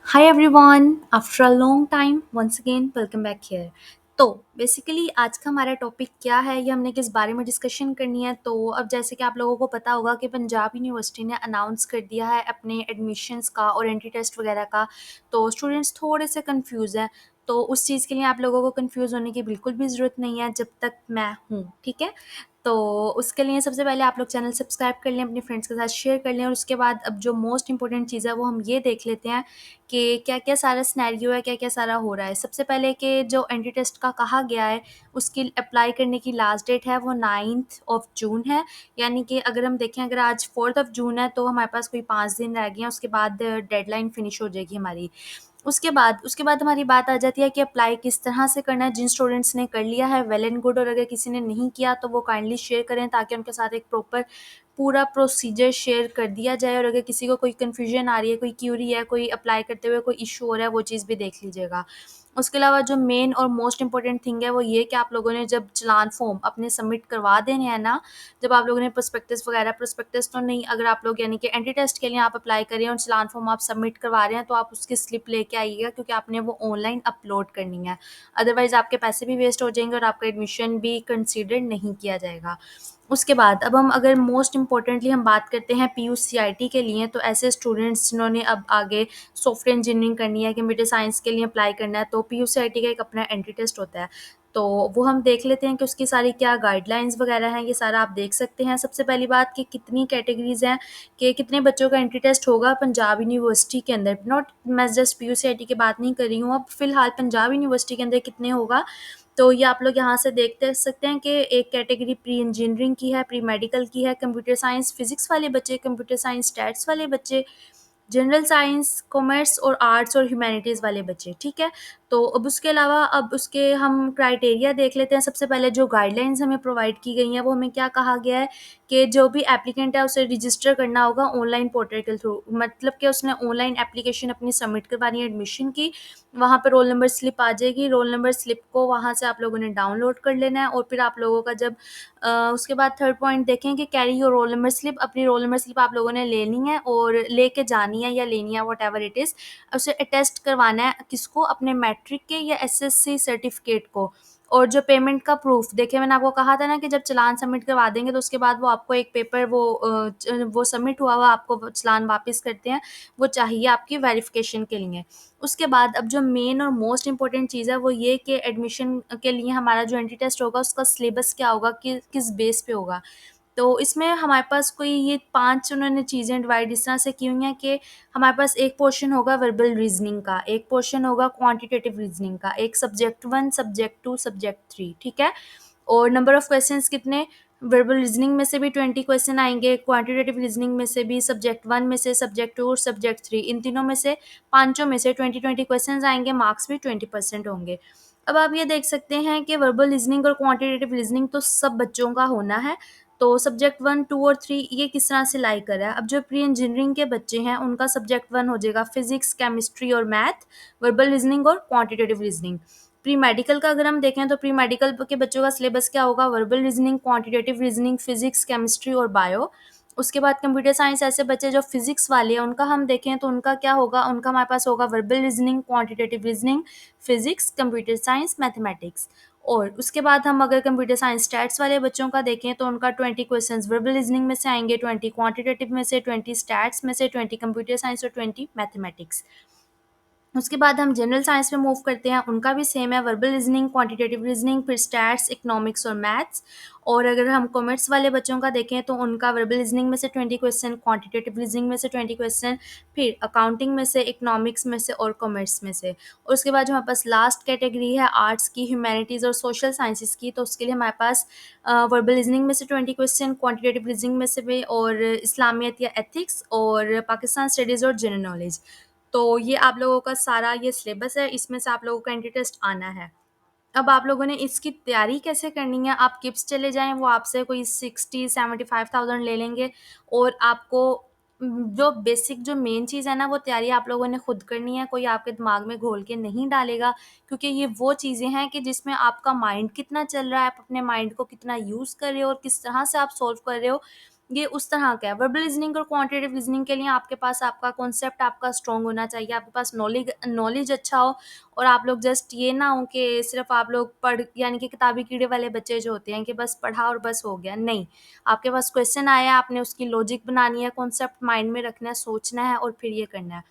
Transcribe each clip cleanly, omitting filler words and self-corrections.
Hi everyone, after a long time, once again welcome back here. तो basically आज का हमारा टॉपिक क्या है, ये हमने किस बारे में डिस्कशन करनी है। तो अब जैसे कि आप लोगों को पता होगा कि पंजाब यूनिवर्सिटी ने अनाउंस कर दिया है अपने एडमिशन्स का और एंट्री टेस्ट वगैरह का। तो स्टूडेंट्स थोड़े से कंफ्यूज हैं। तो उस चीज़ के लिए आप लोगों को कंफ्यूज होने की बिल्कुल भी ज़रूरत नहीं है जब तक मैं हूँ, ठीक है। तो उसके लिए सबसे पहले आप लोग चैनल सब्सक्राइब कर लें, अपने फ्रेंड्स के साथ शेयर कर लें, और उसके बाद अब जो मोस्ट इंपॉर्टेंट चीज़ है वो हम ये देख लेते हैं कि क्या-क्या सारा सिनेरियो है, क्या-क्या सारा हो रहा है। सबसे पहले कि जो एंट्री टेस्ट का कहा गया है, उसकी अप्लाई करने की लास्ट डेट है वो 9th ऑफ जून है। यानी कि अगर हम देखें, अगर आज 4th ऑफ जून है तो हमारे पास कोई 5 दिन रह गए हैं, उसके बाद डेडलाइन फिनिश हो जाएगी हमारी। उसके बाद हमारी बात आ जाती है कि अप्लाई किस तरह से करना है। जिन स्टूडेंट्स ने कर लिया है वेल एंड गुड, और अगर किसी ने नहीं किया तो वो काइंडली शेयर करें ताकि उनके साथ एक प्रॉपर पूरा प्रोसीजर शेयर कर दिया जाए। और अगर किसी को कोई कन्फ्यूजन आ रही है, कोई क्यूरी है, कोई अप्लाई करते हुए कोई इशू हो रहा है, वो चीज़ भी देख लीजिएगा। उसके अलावा जो मेन और मोस्ट इम्पोर्टेंट थिंग है वो ये कि आप लोगों ने जब चालान फॉर्म अपने सबमिट करवा देने हैं ना, जब आप लोगों ने प्रोस्पेक्टस तो नहीं, अगर आप लोग यानी कि एंट्री टेस्ट के लिए आप अप्लाई करें और चालान फॉर्म आप सबमिट करवा रहे हैं तो आप उसकी स्लिप लेके आइएगा, क्योंकि आपने वो ऑनलाइन अपलोड करनी है। अदरवाइज़ आपके पैसे भी वेस्ट हो जाएंगे और आपका एडमिशन भी कंसीडर नहीं किया जाएगा। उसके बाद अब हम अगर मोस्ट इम्पोर्टेंटली हम बात करते हैं पीयूसीआईटी के लिए, तो ऐसे स्टूडेंट्स जिन्होंने अब आगे सॉफ्टवेयर इंजीनियरिंग करनी है, कंप्यूटर साइंस के लिए अप्लाई करना है, तो पीयूसीआईटी का एक अपना एंट्री टेस्ट होता है। तो वो हम देख लेते हैं कि उसकी सारी क्या गाइडलाइंस वगैरह हैं, ये सारा आप देख सकते हैं। सबसे पहली बात कि कितनी कैटेगरीज़ हैं, कि कितने बच्चों का एंट्री टेस्ट होगा पंजाब यूनिवर्सिटी के अंदर। नॉट, मैं जस्ट पीयूसीआईटी की बात नहीं कर रही हूँ, अब फ़िलहाल पंजाब यूनिवर्सिटी के अंदर कितने होगा। तो ये आप लोग यहाँ से देखते सकते हैं कि एक कैटेगरी प्री इंजीनियरिंग की है, प्री मेडिकल की है, कंप्यूटर साइंस फिजिक्स वाले बच्चे, कंप्यूटर साइंस स्टैट्स वाले बच्चे, जनरल साइंस, कॉमर्स और आर्ट्स और ह्यूमैनिटीज़ वाले बच्चे, ठीक है। तो अब उसके अलावा अब उसके हम क्राइटेरिया देख लेते हैं। सबसे पहले जो गाइडलाइंस हमें प्रोवाइड की गई हैं वो हमें क्या कहा गया है कि जो भी एप्लीकेंट है उसे रजिस्टर करना होगा ऑनलाइन पोर्टल के थ्रू। मतलब कि उसने ऑनलाइन एप्लीकेशन अपनी सबमिट करवानी है एडमिशन की। वहाँ पे रोल नंबर स्लिप आ जाएगी, रोल नंबर स्लिप को वहाँ से आप लोगों ने डाउनलोड कर लेना है। और फिर आप लोगों का जब उसके बाद थर्ड पॉइंट देखें कि carry your roll number slip, अपनी रोल नंबर स्लिप आप लोगों ने लेनी है और लेके जानी है या लेनी है, वट एवर इट इज़। उसे अटेस्ट करवाना है किसको, अपने मैट्रिक के या एसएससी सर्टिफिकेट को। और जो पेमेंट का प्रूफ, देखिए मैंने आपको कहा था ना कि जब चालान सबमिट करवा देंगे तो उसके बाद वो आपको एक पेपर वो सबमिट हुआ हुआ आपको वो चालान वापस करते हैं, वो चाहिए आपकी वेरिफिकेशन के लिए। उसके बाद अब जो मेन और मोस्ट इम्पोर्टेंट चीज़ है वो ये कि एडमिशन के लिए हमारा जो एंट्री टेस्ट होगा उसका सिलेबस क्या होगा, कि किस बेस पे होगा। तो इसमें हमारे पास कोई ये 5 उन्होंने चीज़ें डिवाइड इस तरह से की हुई हैं कि हमारे पास एक पोर्शन होगा वर्बल रीज़निंग का, एक पोर्शन होगा क्वांटिटेटिव रीज़निंग का, एक सब्जेक्ट 1, सब्जेक्ट 2, सब्जेक्ट 3, ठीक है। और नंबर ऑफ क्वेश्चंस कितने, वर्बल रीजनिंग में से भी 20 क्वेश्चन आएंगे, क्वांटिटेटिव रीजनिंग में से भी, सब्जेक्ट 1 में से, सब्जेक्ट 2 और सब्जेक्ट 3, इन तीनों में से, पांचों में से 20 क्वेश्चंस आएंगे, मार्क्स भी 20% होंगे। अब आप ये देख सकते हैं कि वर्बल रीजनिंग और क्वांटिटेटिव रीजनिंग तो सब बच्चों का होना है। तो सब्जेक्ट 1, 2 और 3 ये किस तरह से लाई कर रहा है। अब जो प्री इंजीनियरिंग के बच्चे हैं उनका सब्जेक्ट 1 हो जाएगा फिजिक्स, केमिस्ट्री और मैथ, वर्बल रीजनिंग और क्वांटिटेटिव रीजनिंग। प्री मेडिकल का अगर हम देखें तो प्री मेडिकल के बच्चों का सिलेबस क्या होगा, verbal reasoning, quantitative reasoning, physics, chemistry और बायो। उसके बाद कंप्यूटर साइंस, ऐसे बच्चे जो फिजिक्स वाले हैं उनका हम देखें तो उनका क्या होगा, उनका हमारे पास होगा verbal reasoning, quantitative reasoning, physics, computer science, mathematics. और उसके बाद हम अगर कंप्यूटर साइंस स्टैट्स वाले बच्चों का देखें तो उनका 20 क्वेश्चंस वर्बल रीजनिंग में से आएंगे, 20 क्वांटिटेटिव में से, 20 स्टैट्स में से, 20 कंप्यूटर साइंस और 20 मैथमेटिक्स। उसके बाद हम जनरल साइंस में मूव करते हैं, उनका भी सेम है, वर्बल रीजनिंग, क्वांटिटेटिव रीजनिंग, फिर स्टैट्स, इकोनॉमिक्स और मैथ्स। और अगर हम कॉमर्स वाले बच्चों का देखें तो उनका वर्बल रीजनिंग में से 20 क्वेश्चन, क्वांटिटेटिव रीजनिंग में से 20 क्वेश्चन, फिर अकाउंटिंग में से, इकोनॉमिक्स में से और कॉमर्स में से। और उसके बाद जो हमारे पास लास्ट कैटेगरी है आर्ट्स की, ह्यूमैनिटीज़ और सोशल साइंसेज की, तो उसके लिए हमारे पास वर्बल रीजनिंग में से 20 क्वेश्चन, क्वांटिटेटिव रीजनिंग में से भी, और इस्लामियत या एथिक्स और पाकिस्तान स्टडीज़ और जनरल नॉलेज। तो ये आप लोगों का सारा ये सिलेबस है, इसमें से आप लोगों का एंट्री टेस्ट आना है। अब आप लोगों ने इसकी तैयारी कैसे करनी है, आप किप्स चले जाएँ, वो आपसे कोई 60-75,000 ले लेंगे। और आपको जो बेसिक जो मेन चीज़ है ना, वो तैयारी आप लोगों ने खुद करनी है, कोई आपके दिमाग में घोल के नहीं डालेगा। क्योंकि ये वो चीज़ें हैं कि जिसमें आपका माइंड कितना चल रहा है, आप अपने माइंड को कितना यूज़ कर रहे हो और किस तरह से आप सॉल्व कर रहे हो, ये उस तरह का है। वर्बल रीजनिंग और क्वांटिटेटिव रीजनिंग के लिए आपके पास आपका कॉन्सेप्ट आपका स्ट्रॉन्ग होना चाहिए, आपके पास नॉलेज अच्छा हो, और आप लोग जस्ट ये ना हो कि सिर्फ आप लोग पढ़ यानी कि किताबी कीड़े वाले बच्चे जो होते हैं कि बस पढ़ा और बस हो गया। नहीं, आपके पास क्वेश्चन आया, आपने उसकी लॉजिक बनानी है, कॉन्सेप्ट माइंड में रखना है, सोचना है और फिर ये करना है।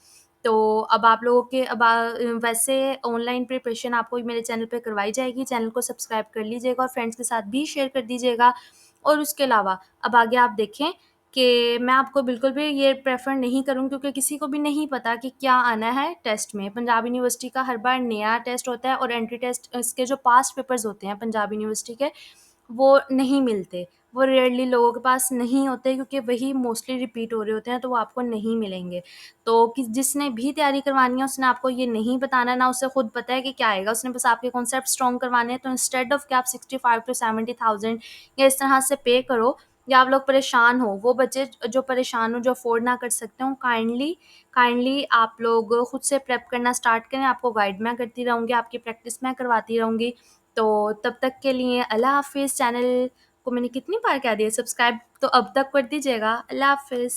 तो अब आप लोगों के वैसे ऑनलाइन प्रिपरेशन आपको मेरे चैनल पे करवाई जाएगी, चैनल को सब्सक्राइब कर लीजिएगा और फ्रेंड्स के साथ भी शेयर कर दीजिएगा। और उसके अलावा अब आगे आप देखें कि मैं आपको बिल्कुल भी ये प्रेफ़र नहीं करूँ, क्योंकि किसी को भी नहीं पता कि क्या आना है टेस्ट में। पंजाब यूनिवर्सिटी का हर बार नया टेस्ट होता है और एंट्री टेस्ट इसके जो पास्ट पेपर्स होते हैं पंजाब यूनिवर्सिटी के, वो नहीं मिलते। वो रेयरली लोगों के पास नहीं होते, क्योंकि वही मोस्टली रिपीट हो रहे होते हैं, तो वो आपको नहीं मिलेंगे। तो कि जिसने भी तैयारी करवानी है उसने आपको ये नहीं बताना, ना उसे खुद पता है कि क्या आएगा, उसने बस आपके कॉन्सेप्ट स्ट्रॉन्ग करवाने हैं। तो इंस्टेड ऑफ कि आप 65 टू 70,000 या इस तरह से पे करो, या आप लोग परेशान हो, वो बच्चे जो परेशान हो, जो अफोर्ड ना कर सकते हो, काइंडली काइंडली आप लोग खुद से प्रेप करना स्टार्ट करें। आपको गाइड मैं करती रहूँगी, आपकी प्रैक्टिस मैं करवाती रहूँगी। तो तब तक के लिए अल्लाह हाफ़िज़। चैनल को मैंने कितनी बार कह दिया सब्सक्राइब, तो अब तक कर दीजिएगा। अल्लाह हाफ़िज़।